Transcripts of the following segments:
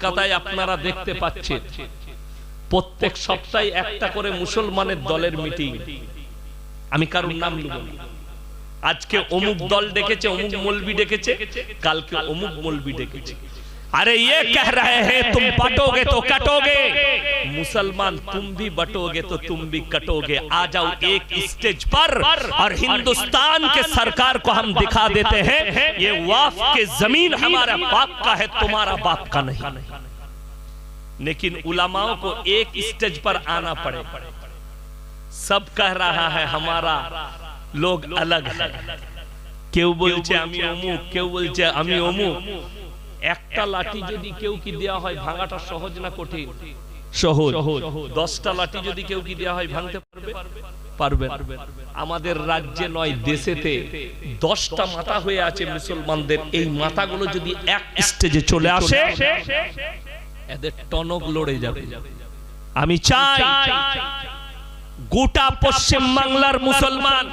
কলকাতায় আপনারা দেখতে পাচ্ছেন প্রত্যেক সপ্তাহে একটা করে মুসলমানের দলের মিটিং। আমি কারোর নাম নেব না। আজকে অমুক দল ডেকেছে, অমুক মৌলবি ডেকেছে, কালকে অমুক মৌলবি ডেকেছে। अरे ये कह रहे हैं तुम बटोगे तो कटोगे, मुसलमान तुम भी बटोगे तो तुम भी कटोगे। आ जाओ एक स्टेज पर और हिंदुस्तान के सरकार को हम दिखा देते हैं ये वक्फ के जमीन हमारा बाप का है, तुम्हारा बाप का नहीं। लेकिन उलमाओं को एक स्टेज पर आना पड़े। सब कह रहा है हमारा लोग अलग है, क्यों बोलছে আমি অমুক, কেউ বলছে আমি অমুক। একটা লাঠি যদি কেউ কি দেয়া হয় ভাঙাটা সহজ না কঠিন? সহজ। 10টা লাঠি যদি কেউ কি দেয়া হয় ভাঙতে পারবে? আমাদের রাজ্যে নয় দেশেতে 10টা মাথা হয়ে আছে মুসলমানদের। এই মাথাগুলো যদি এক স্টেজে চলে আসে এদের টনক লড়ে যাবে। আমি চাই গোটা পশ্চিম বাংলার মুসলমান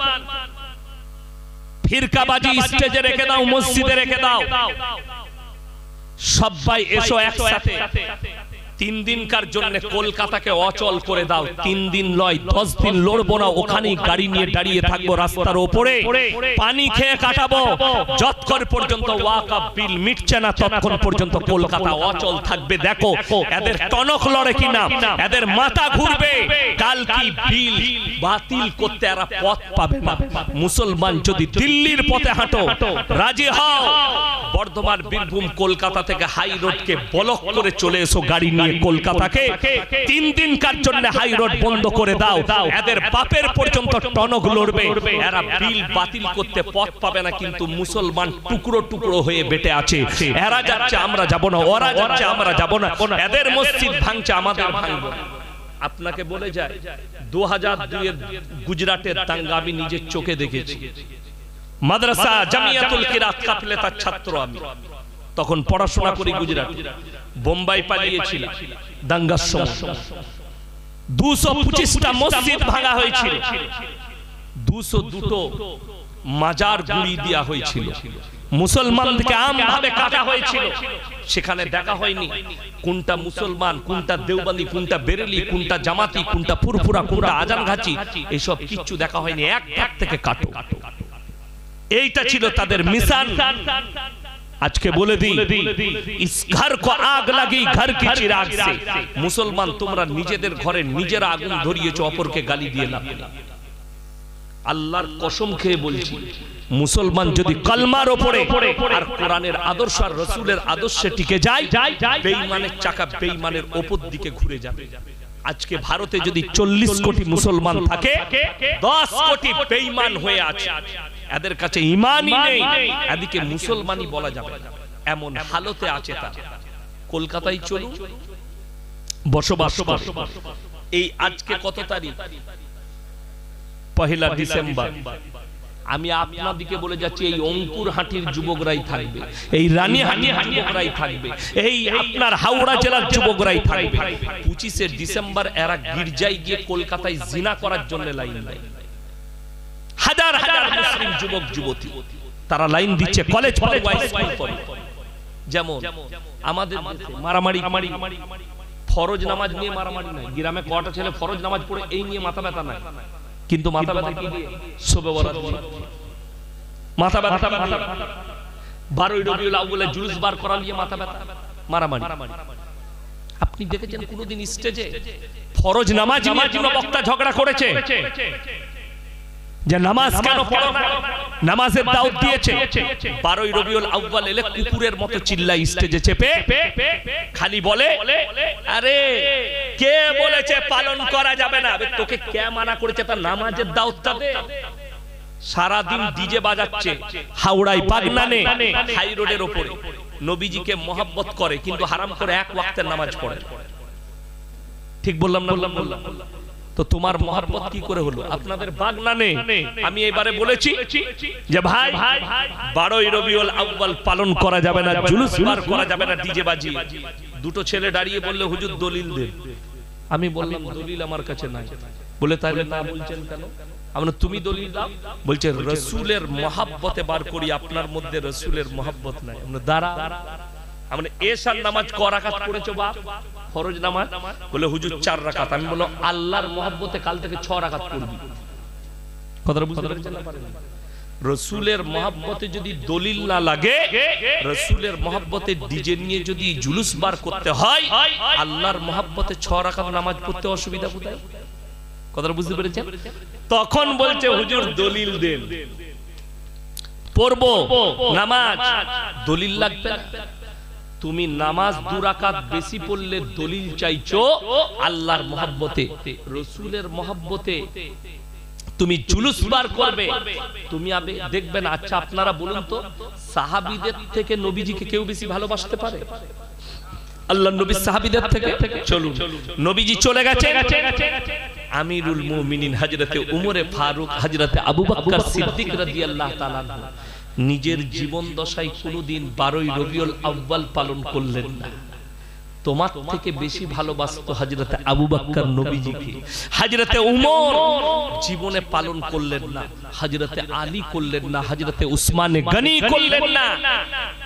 ফিরকাবাজি স্টেজে রেখে দাও, মসজিদে রেখে দাও, সবাই এসো একসাথে 3 দিনকার জন্য কলকাতাকে অচল করে দাও। 3 দিন নয় 10 দিন লড়বো না, ওখানেই গাড়ি নিয়ে দাঁড়িয়ে থাকবো রাস্তার উপরে, পানি খেয়ে কাটাবো যতক্ষণ পর্যন্ত ওয়াকফ বিল মিটছে না ততক্ষণ পর্যন্ত কলকাতা অচল থাকবে। দেখো এদের টনক লড়ে কিনা, এদের মাথা ঘুরবে। কাল কি বিল বাতিল করতে এরা পথ পাবে না। মুসলমান যদি দিল্লির পথে হাঁটো রাজি হও, বর্ধমান, বীরভূম, কলকাতা থেকে হাই রোডকে ব্লক করে চলে এসো গাড়ি নিয়ে কলকাতাকে। 3 দিনকার জন্য হাই রোড বন্ধ করে দাও, এদের বাপের পর্যন্ত টনক লড়বে। এরা বিল বাতিল করতে পথ পাবে না, কিন্তু মুসলমান টুকরো টুকরো হয়ে বেটে আছে। এরা যাচ্ছে আমরা যাব না, ওরা যাচ্ছে আমরা যাব না। এদের মসজিদ ভাঙছে, আমাদের ভাঙবো। আপনাকে বলে যায় 2002 এর গুজরাটের দাঙ্গা আমি নিজের চোখে দেখেছি। মাদ্রাসা জামিয়াতুল কিরাত কাফেলার ছাত্র আমি, তখন পড়াশোনা করি গুজরাটে। বোম্বাই পালিয়েছিল দাঙ্গার সময়। 225টা মসজিদ ভাঙা হয়েছিল, 202টো মাজার গুড়ি দেওয়া হয়েছিল, মুসলমানদেরকে আমভাবে কাটা হয়েছিল। সেখানে দেখা হয়নি কোনটা মুসলমান, কোনটা দেওবন্দি, কোনটা বেরেলি, কোনটা জামাতি, কোনটা ফুরফুরা, কোনটা আজানঘাচি, এসব কিচ্ছু দেখা হয়নি। এক ভাগ থেকে কাটো, এইটা ছিল তাদের মিশন। আজকে বলে দিই, ইস ঘর কো আগ লাগি ঘর কি চিরাগ সে। মুসলমান তোমরা নিজেদের ঘরে নিজেরা আগুন ধরিয়েছো, অপরকে গালি দিয়ে লাভ নেই। আল্লাহর কসম খেয়ে বলছি, মুসলমান যদি কলমার উপরে আর কোরআনের আদর্শ আর রাসূলের আদর্শে টিকে যায়, বেঈমানের চাকা বেঈমানের উপর দিকে ঘুরে যাবে। আজকে ভারতে যদি 40 কোটি মুসলমান থাকে, 10 কোটি বেঈমান হয়ে আছে। এদের কাছে ঈমানই নেই, এদিকে মুসলমানই বলা যাবে এমন হালতে আছে তারা। কলকাতায় চলুন, বসবাস করুন। এই আজকে কত তারিখ? 1 ডিসেম্বর। আমি আপনাদেরকে বলে যাচ্ছি, এই অঙ্কুরহাটির যুবকরাই থাকবে, এই রানীহাটির যুবকরাই থাকবে, এই আপনার হাওড়া জেলার যুবকরাই থাকবে। 25 ডিসেম্বর এরা গির্জায় গিয়ে কলকাতায় জিনা করার জন্য লাইন দেয়। হাজার হাজার মুসলিম যুবক যুবতী তারা লাইন দিচ্ছে, কলেজ পড়ে, স্কুল পড়ে। যেমন আমাদের মারামারি, ফরজ নামাজ নিয়ে মারামারি নাই। গ্রামে কটা ছেলে ফরজ নামাজ পড়ে এই নিয়ে মাথা ব্যথা নাই, কিন্তু মাথা ব্যথা কি দিয়ে? শবে বরাত দিয়ে মাথা ব্যথা। 12ই রবিউল আউয়ালে জুলুস বার করা নিয়ে মাথা ব্যথা, মারামারি। আপনি দেখেছেন কোনদিন স্টেজে ফরজ নামাজ নিয়ে কোনো বক্তা ঝগড়া করেছে যে নামাজ কেন পড়ো না? নামাজের দাওয়াত দিয়েছে। 12ই রবিউল আউয়াল এলে কুকুরের মতো চিল্লাই স্টেজে চেপে, খালি বলে আরে কে বলেছে পালন করা যাবে না? তোকে কে মানা করেছে? তার নামাজের দাওয়াতটা দে। সারা দিন ডিজে বাজাচ্ছে হাওড়ায়, বাগনানে, হাই রোডের উপরে। নবীজিকে মহব্বত করে কিন্তু হারাম করে এক ওয়াক্তের নামাজ পড়ে। ঠিক বললাম না? বললাম। তো তোমার মহব্বত কি করে হলো? আপনাদের বাগনানে আমি এবারে বলেছি যে ভাই 12ই রবিউল আউয়াল পালন করা যাবে না, জুলুস বার করা যাবে না ডিজে বাজিয়ে। দুটো ছেলে দাঁড়িয়ে বললে হুজুর দলিল দেন। আমি বললাম দলিল আমার কাছে নাই। বলে তাহলে না বলছেন কেন? আমরা তুমি দলিল দাও। বলছে রাসূলের মহব্বতে বার করি, আপনার মধ্যে রাসূলের মহব্বত নাই। আমরা দাঁড়া, আমরা এশার নামাজ ক রাকাত পড়েছো বাপ? ফরজ নামাজ? বলে হুজুর 4 রাকাত। আমি বললাম আল্লাহর মহব্বতে কাল থেকে 6 রাকাত পড়বি। কথাটা বুঝতে পারছেন না? রসুলের মহব্বতে যদি দলিল না লাগে, রসুলের মহব্বতে ডিজে নিয়ে যদি জুলুস বার করতে হয়, আল্লাহর মহব্বতে 6 রাকাত নামাজ পড়তে অসুবিধা কোথায়? কথাটা বুঝতে পেরেছেন? তখন বলছে হুজুর দলিল দেন, পড়বো নামাজ। দলিল লাগবে না। তুমি নামাজ 2 রাকাত বেশি পড়লে দলিল চাইছো আল্লাহর মহব্বতে, রসুলের মহব্বতে তুমি জুলুস বার করবে, তুমি আবে দেখবেন। আচ্ছা আপনারা বলুন তো, সাহাবীদের থেকে নবীজিকে কেউ বেশি ভালোবাসতে পারে? আল্লাহর নবী সাহাবীদের থেকে? চলুন, নবীজি চলে গেছে, আমিরুল মুমিনিন হযরতে উমরে ফারুক, হযরতে আবু বকর সিদ্দিক রাদিয়াল্লাহু তাআলা নিজের জীবন দশায় কোনোদিন 12ই রবিউল আউয়াল পালন করলেন না। তোমার থেকে বেশি ভালোবাসতো হযরতে আবু বকর নবীজিকে। হযরতে উমর জীবনে পালন করলেন না, হযরতে আলী করলেন না, হযরতে উসমানে গনি করলেন না।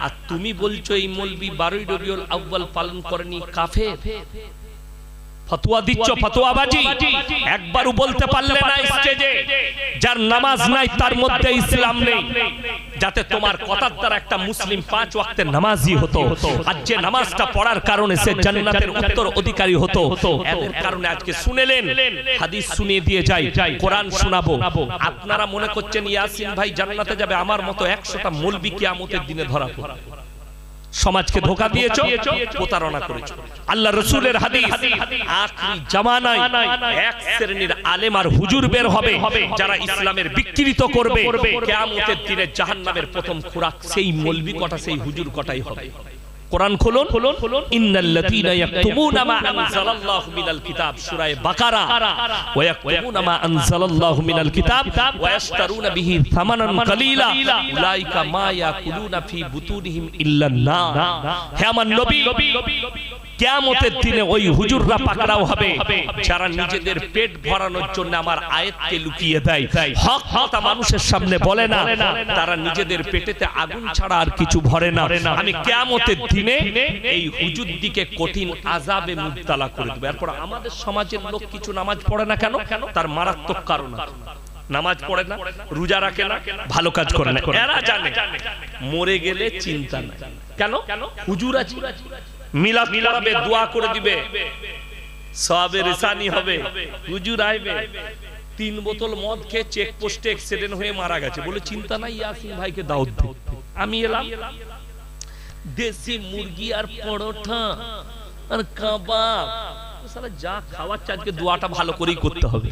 আর তুমি বলছো এই মৌলবি 12ই রবিউল আউয়াল পালন করেনি, কাফের। ফতোয়া দিচ্ছ, ফতোয়াবাজি। একবারও বলতে পারলে না স্টেজে যার নামাজ নাই তার মধ্যে ইসলাম নেই, যাতে তোমার কথার দ্বারা একটা মুসলিম 5 ওয়াক্তের নামাজি হতো, আর যে নামাজটা পড়ার কারণে সে জান্নাতের উত্তর অধিকারী হতো। এর কারণে আজকে শুনেলেন, হাদিস শুনিয়ে দিয়ে যাই, কোরআন শোনাবো। আপনারা মনে করছেন ইয়াসিন ভাই জান্নাতে যাবে, আমার মতো 100টা মৌলবি কিয়ামতের দিনে ধরা পড়বে। সমাজকে ধোঁকা দিয়েছো, প্রতারণা করেছো। আল্লাহ রাসূলের হাদিস, আখিরি জামানায় এক শ্রেণীর আলেম আর হুজুর বের হবে যারা ইসলামের বিকৃত করবে। কিয়ামতের দিনে জাহান্নামের প্রথম খোরাক সেই মৌলবি কটা, সেই হুজুর কটাই হবে। কোরআন খুলুন, ইন্নাল্লাযীনা ইয়াকতুমুনা মা আনজালাল্লাহু মিনাল কিতাব, সূরা বাকারা। ওয়া ইয়াকতুমুনা মা আনজালাল্লাহু মিনাল কিতাব ওয়া ইয়াশতারুনা বিহি সামানান কালীলা উলাইকা মা ইয়াকুলুনা ফি বুতুনিহিম ইল্লান নার। হে আমার নবী, কিয়ামতের দিনে ওই হুজুররা পাকড়াও হবে যারা নিজেদের পেট ভরানোর জন্য আমার আয়াতকে লুকিয়ে দেয়, হক কথা মানুষের সামনে বলে না, তারা নিজেদের পেটেতে আগুন ছাড়া আর কিছু ভরে না। আমি কিয়ামতের দিনে এই হুজুর দিকে কঠিন আযাবে মুবতালা করে দেব। এরপর আমাদের সমাজের লোক কিছু নামাজ পড়ে না কেন? তার মারাত্মক কারণ আছে। নামাজ পড়ে না, রোজা রাখে না, ভালো কাজ করে না। এরা জানে মরে গেলে চিন্তা নাই। কেন? হুজুর আছে, মিলাদ পড়াবে, দোয়া করে দিবে, সওয়াবে রিসানি হবে। হুজুর আইবে 3 বোতল মদ খেয়ে চেকপোস্টে অ্যাক্সিডেন্ট হয়ে মারা গেছে, বলে চিন্তা নাই, ইয়াসিন ভাইকে দাওয়াত দাও। আমি এলাম, দেশি মুরগি আর পরোটা আর কাবাব, সারা যা খাওয়াচ্ছে আজকে দোয়াটা ভালো করেই করতে হবে।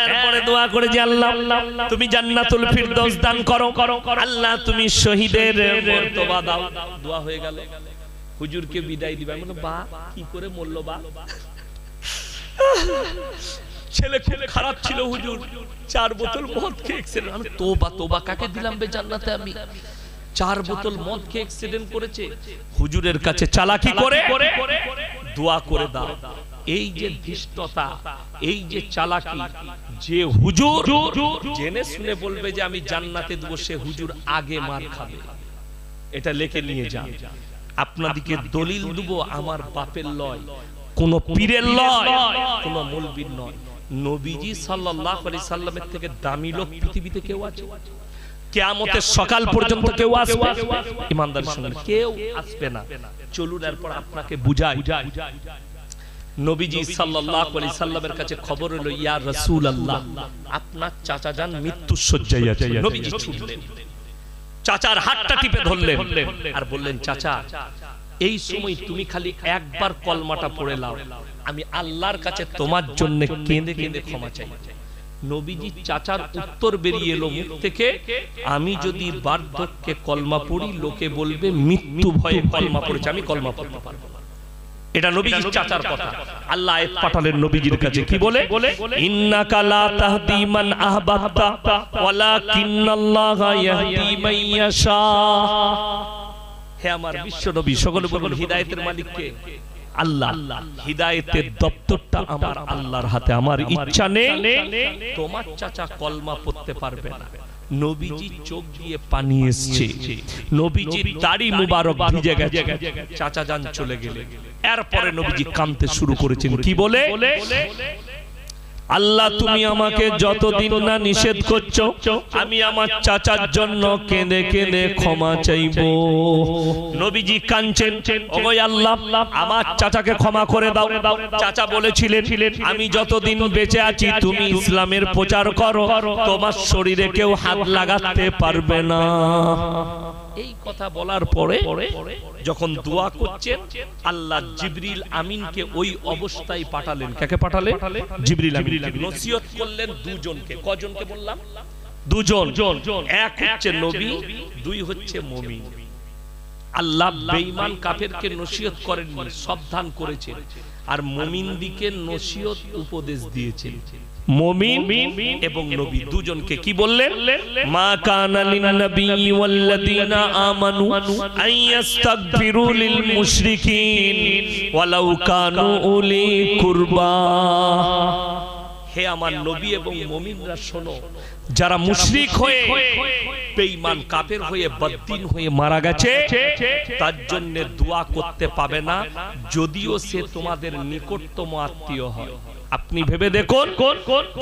এরপরে দোয়া করে যে আল্লাহ তুমি জান্নাতুল ফিরদৌস দান করো, আল্লাহ তুমি শহীদের মর্তবা দাও। দোয়া হয়ে গেল, হুজুরকে বিদায় দিবে। আমি বললাম বা কি করে মরল বা? ছেলে খুব খারাপ ছিল হুজুর, 4 বোতল মদ খেয়ে অ্যাক্সিডেন্ট। আমি তোবা তোবা, কাকে দিলাম বে জান্নাতে আমি? 4 বোতল মদ খেয়ে অ্যাক্সিডেন্ট করেছে। হুজুরের কাছে চালাকি করে দোয়া করে দাও। এই যে ধৃষ্টতা, এই যে চালাকি, যে হুজুর জেনে শুনে বলবে যে আমি জান্নাতে দেব, সে হুজুর আগে মার খাবে। এটা লিখে নিয়ে যান। আপনাদিকে দলিল দেব, আমার বাপের লয়, কোন পীরের লয়, কোন মৌলবীর নয়। নবীজি সাল্লাল্লাহু আলাইহি সাল্লামের থেকে দামি লোক পৃথিবীতে কেউ আছে? কিয়ামতের সকাল পর্যন্ত কেউ আসবে? ইমানদার সঙ্গে কেউ আসবে না। চলুন এরপর আপনাকে বুঝাই। নবীজি সাল্লাল্লাহু আলাইহি সাল্লামের কাছে খবর হলো, ইয়া রাসূলুল্লাহ, আপনার চাচা যান মৃত্যুর শয্যায় আছে। নবীজি ছুটলেন, চাচার হাতটা টিপে ধরলেন আর বললেন, চাচা এই সময় তুমি খালি একবার কলমাটা পড়ে নাও, আমি আল্লাহর কাছে তোমার জন্য কেঁদে কেঁদে ক্ষমা চাই। নবীজি চাচার উত্তর বেরিয়ে এলো মুখ থেকে, আমি যদি বার্ধক্যে কলমা পড়ি লোকে বলবে মৃত্যু ভয়ে কলমা পড়েছে, আমি কলমা পড়তে পারবো না। এটা নবীজির চাচার কথা। আল্লাহ আয়াত পাঠালেন নবীজির কাছে, কি বলে? ইন্নাকা লা তাহদি মান আহবাবতা ওয়ালাকিন্নাল্লাহা ইয়াহদি মান ইয়াশা। হে আমার বিশ্ব নবী, সকলে বলুন হিদায়াতের মালিক কে? আল্লাহ। হিদায়াতের দপ্তরটা আমার আল্লাহর হাতে। আমার ইচ্ছা নেই তোমার চাচা কলমা পড়তে পারবে না, নবীজি চোখ দিয়ে পানি এসছে, নবীজির দাড়ি মুবারক ভিজে গেছে, চাচা যান চলে গেলেন। এরপরে নবীজি কাঁদতে শুরু করেছেন, কি বলে? আল্লাহ তুমি আমাকে যতদিন না নিষেধ করছো, আমি আমার চাচার জন্য কেঁদে কেঁদে ক্ষমা চাইবো। নবীজি কাঁদছেন, ওগো আল্লাহ আমার চাচাকে ক্ষমা করে দাও। চাচা বলেছিলেন, আমি যতদিন বেঁচে আছি তুমি ইসলামের প্রচার করো, তোমার শরীরে কেউ হাত লাগাতে পারবে না। এই কথা বলার পরে যখন দোয়া করছেন, আল্লাহ জিবরিল আমিনকে ওই অবস্থায় পাঠালেন। কাকে পাঠালেন? জিবরিল আমিন। নসিহত করলেন দুজনকে। কজনকে বললাম? দুজন। এক হচ্ছে নবী, দুই হচ্ছে মুমিন। আল্লাহ বেঈমান কাফেরকে নসিহত করেননি, সাবধান করেছেন, আর মুমিনদিকে নসিহত উপদেশ দিয়েছেন। মুমিন এবং নবী দুজনকে কি বললেন? মা কানা লিন নবী ওয়াল্লাযিনা আমানু আইয়াস্তাগফিরু লিল মুশরিকিন ওয়ালাউ কানু উলি কুরবা। হে আমার নবী এবং মুমিনরা শোনো, যারা মুশরিক হয়ে বেঈমান কাফের হয়ে বদ্দিন হয়ে মারা গেছে, তার জন্য দোয়া করতে পাবে না, যদিও সে তোমাদের নিকটতম আত্মীয় হয়। আপনি ভেবে দেখুন,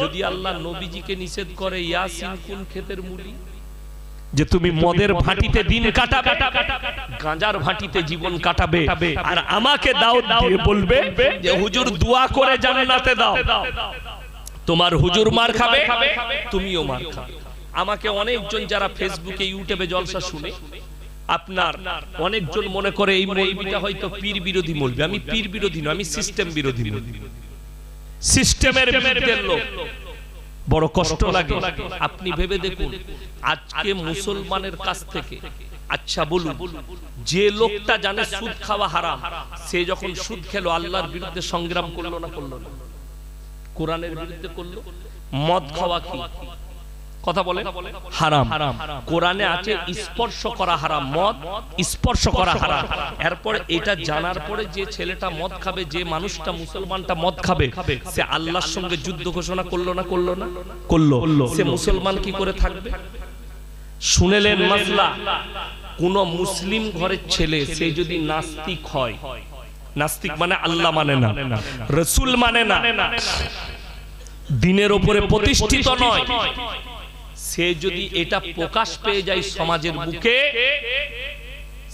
যদি আল্লাহ নবীজিকে নিষেধ করে ইয়াসিন কোন ক্ষেতের মুলি, যে তুমি মদের ভাটিতে দিন কাটাবে, গাঁজার ভাটিতে জীবন কাটাবে, আর আমাকে দাওয়াত দিয়ে বলবে যে হুজুর দোয়া করে জান্নাতে দাও। তোমার হুজুর মার খাবে, তুমিও মার খাবে। আমাকে অনেকজন যারা ফেসবুকে ইউটিউবে জলসা শুনে, আপনার অনেকজন মনে করে এই মৌলবীটা হয়তো পীর বিরোধী মৌলবী। আমি পীর বিরোধী নয়, আমি সিস্টেম বিরোধী মৌলবী। সিস্টেমের বিরুদ্ধে লোক, বড় কষ্ট লাগে। আপনি ভেবে দেখুন, আজকে মুসলমানের কাছ থেকে, আচ্ছা বলুন, যে লোকটা জানে সুদ খাওয়া হারাম, সে যখন সুদ খেলো আল্লাহর বিরুদ্ধে সংগ্রাম করলো না করলো না? কোরআনের বিরুদ্ধে করলো। মদ খাওয়া কি কথা বলে? হারাম। কোরআনে আছে স্পর্শ করা হারাম, মদ স্পর্শ করা হারাম। এরপর এটা জানার পরে যে ছেলেটা মদ খাবে, যে মানুষটা মুসলমানটা মদ খাবে, সে আল্লাহর সঙ্গে যুদ্ধ ঘোষণা করলো না করলো না? করলো। সে মুসলমান কি করে থাকবে? শুনেলেন মাসলা, কোন মুসলিম ঘরের ছেলে সে যদি নাস্তিক হয়, নাস্তিক মানে আল্লাহ মানে না, রাসূল মানে না, দিনের উপরে প্রতিষ্ঠিত নয়, সে যদি এটা প্রকাশ পেয়ে যায় সমাজের বুকে,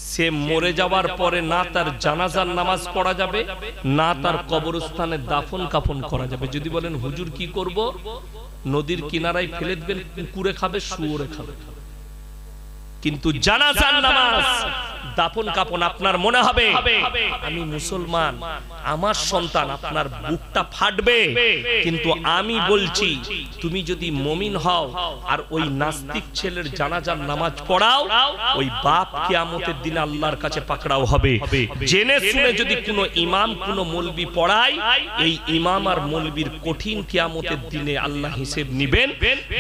সে মরে যাওয়ার পরে না তার জানাজার নামাজ পড়া যাবে, না তার কবরস্থানে দাফন কাফন করা যাবে। যদি বলেন হুজুর কি করব, নদীর কিনারায় ফেলে দিবেন, কুকুরে খাবে, শুয়োরে খাবে, কিন্তু জানাজার নামাজ দাফন কাফন আপনার মনে হবে আমি মুসলমান, আমার সন্তান, আপনার বুকটা ফাটবে। কিন্তু আমি বলছি, তুমি যদি মুমিন হও আর ওই নাস্তিক ছেলের জানাজার নামাজ পড়াও, ওই বাপ কিয়ামতের দিন আল্লাহর কাছে পাকড়াও হবে। জেনে শুনে যদি কোনো ইমাম কোনো মৌলবি পড়ায়, এই ইমাম আর মৌলবির কঠিন কিয়ামতের দিনে আল্লাহ হিসেব নেবেন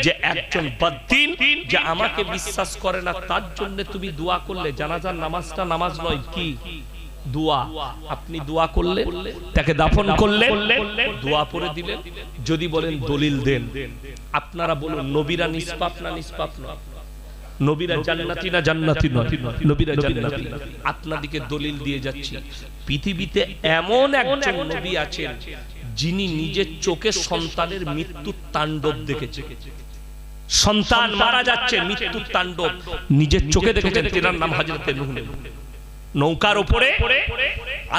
যে একজন বদ্দিন যে আমাকে বিশ্বাস করে না, তার জন্য তুমি দোয়া করলে। জানাজার নামাজটা নামাজ নয়, কি দোয়া। আপনি দোয়া করলেন, তাকে দাফন করলেন, দোয়া পড়ে দিলেন। যদি বলেন দলিল দেন, আপনারা বলুন নবীরা নিষ্পাপ না নিষ্পাপ নয়? নবীরা জান্নাতি না জান্নাতি নয়? নবীরা জান্নাতি। আপনাদিকে দলিল দিয়ে যাচ্ছি, পৃথিবীতে এমন একজন নবী আছেন যিনি নিজের চোখে সন্তানের মৃত্যুর তাণ্ডব দেখেছেন। সন্তান মারা যাচ্ছে, মৃত্যুর তাণ্ডব নিজের চোখে দেখেছেন। তার নাম হযরতে নূহ। নৌকার উপরে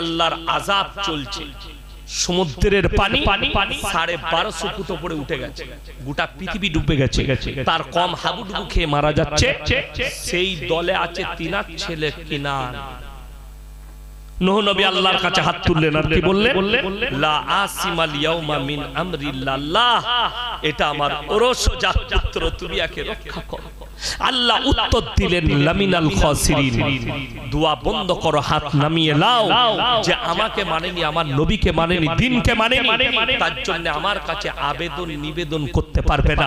আল্লাহর আযাব চলছে, সমুদ্রের পানি 1250 ফুট উপরে উঠে গেছে, গোটা পৃথিবী ডুবে গেছে, তার কম হাবুডুবু খেয়ে মারা যাচ্ছে। সেই দলে আছে তিনার ছেলে কিনান। নূহ নবী আল্লাহর কাছে হাত তুললেন আর কি বললেন? লা আসিমাল ইয়াউমা মিন আমরিল্লাহ, এটা আমার ওরস জাত পুত্র, তুমি একে রক্ষা করো। আল্লাহ উত্তর দিলেন লামিনাল খাসিরিন, দোয়া বন্ধ করো, হাত নামিয়ে নাও। যে আমাকে মানেনি, আমার নবীকে মানেনি, দ্বীনকে মানেনি, তার জন্য আমার কাছে আবেদন নিবেদন করতে পারবে না।